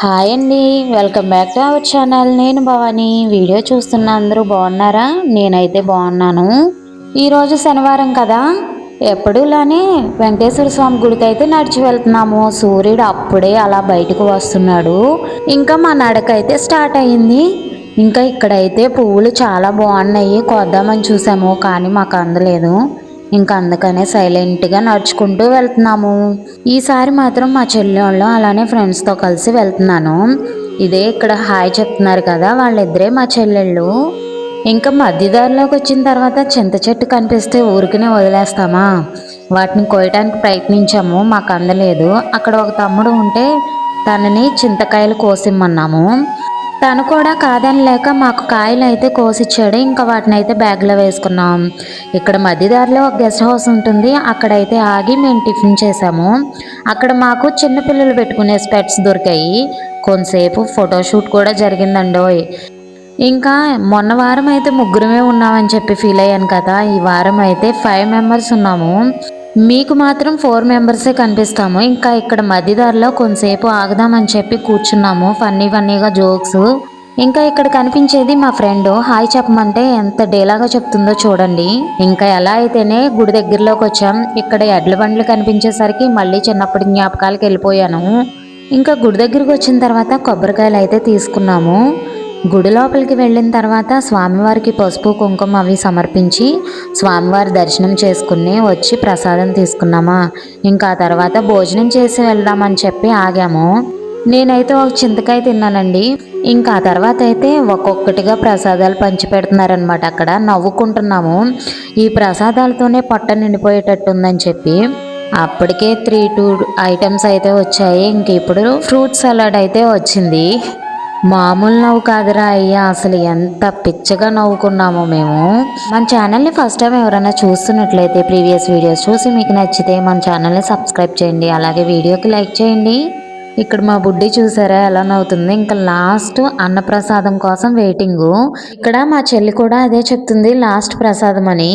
Hi అండి, welcome back to our channel. నేను Bhavani. Video చూస్తున్న అందరూ బాగున్నారా? నేనైతే బాగున్నాను. ఈరోజు శనివారం కదా, ఎప్పుడులానే వెంకటేశ్వర స్వామి గుడికి అయితే నడిచి వెళ్తున్నాము. సూర్యుడు అప్పుడే అలా బయటకు వస్తున్నాడు. ఇంకా మా నడకైతే స్టార్ట్ అయ్యింది. ఇంకా ఇక్కడైతే పువ్వులు చాలా బాగున్నాయి, కొద్దామని చూసాము కానీ మాకు అందలేదు. ఇంకా అందుకనే సైలెంట్గా నడుచుకుంటూ వెళ్తున్నాము. ఈసారి మాత్రం మా చెల్లెళ్ళు అలానే ఫ్రెండ్స్తో కలిసి వెళ్తున్నాను. ఇదే ఇక్కడ హాయ్ చెప్తున్నారు కదా, వాళ్ళిద్దరే మా చెల్లెళ్ళు. ఇంకా మధ్యదారిలోకి వచ్చిన తర్వాత చింత చెట్టు కనిపిస్తే ఊరికనే వదిలేస్తామా? వాటిని కోయటానికి ప్రయత్నించాము, మాకు అందలేదు. అక్కడ ఒక తమ్ముడు ఉంటే తనని చింతకాయలు కోసిమ్మన్నాము. తను కూడా కాదని లేక మాకు కాయలు అయితే కోసిచ్చాడు. ఇంకా వాటిని అయితే బ్యాగ్లో వేసుకున్నాం. ఇక్కడ మధ్యదారిలో ఒక గెస్ట్ హౌస్ ఉంటుంది, అక్కడైతే ఆగి మేము టిఫిన్ చేసాము. అక్కడ మాకు చిన్నపిల్లలు పెట్టుకునే స్పెట్స్ దొరికాయి. కొంతసేపు ఫోటోషూట్ కూడా జరిగిందండోయ్. ఇంకా మొన్న వారం అయితే ముగ్గురమే ఉన్నామని చెప్పి ఫీల్ అయ్యాను కదా, ఈ వారం అయితే 5 మెంబర్స్ ఉన్నాము. మీకు మాత్రం 4 మెంబర్సే కనిపిస్తాము. ఇంకా ఇక్కడ మధ్యదారిలో కొంతసేపు ఆగుదామని చెప్పి కూర్చున్నాము, ఫన్నీగా జోక్స్. ఇంకా ఇక్కడ కనిపించేది మా ఫ్రెండ్. హాయ్ చెప్పమంటే ఎంత డేలాగా చెప్తుందో చూడండి. ఇంకా ఎలా అయితేనే గుడి దగ్గరలోకి వచ్చాం. ఇక్కడ ఎడ్ల బండ్లు కనిపించేసరికి మళ్ళీ చిన్నప్పటి జ్ఞాపకాలకు వెళ్ళిపోయాను. ఇంకా గుడి దగ్గరికి వచ్చిన తర్వాత కొబ్బరికాయలు అయితే తీసుకున్నాము. గుడి లోపలికి వెళ్ళిన తర్వాత స్వామివారికి పసుపు కుంకుమ అవి సమర్పించి స్వామివారి దర్శనం చేసుకుని వచ్చి ప్రసాదం తీసుకున్నామా. ఇంకా ఆ తర్వాత భోజనం చేసి వెళ్దామని చెప్పి ఆగాము. నేనైతే ఒక చింతకాయ తిన్నానండి. ఇంకా ఆ తర్వాత అయితే ఒక్కొక్కటిగా ప్రసాదాలు పంచి పెడుతున్నారనమాట. అక్కడ నవ్వుకుంటున్నాము, ఈ ప్రసాదాలతోనే పొట్ట నిండిపోయేటట్టుందని చెప్పి. అప్పటికే 3-2 ఐటమ్స్ అయితే వచ్చాయి. ఇంక ఇప్పుడు ఫ్రూట్ సలాడ్ అయితే వచ్చింది. మామూలు నవ్వు కాదురా అయ్యా, అసలు ఎంత పిచ్చగా నవ్వుకున్నామో మేము. మన ఛానల్ని ఫస్ట్ టైం ఎవరైనా చూస్తున్నట్లయితే ప్రీవియస్ వీడియోస్ చూసి మీకు నచ్చితే మన ఛానల్ని సబ్స్క్రైబ్ చేయండి, అలాగే వీడియోకి లైక్ చేయండి. ఇక్కడ మా బుడ్డి చూసారా ఎలా నవ్వుతుంది. ఇంకా లాస్ట్ అన్నప్రసాదం కోసం వెయిటింగు. ఇక్కడ మా చెల్లి కూడా అదే చెప్తుంది, లాస్ట్ ప్రసాదం అని.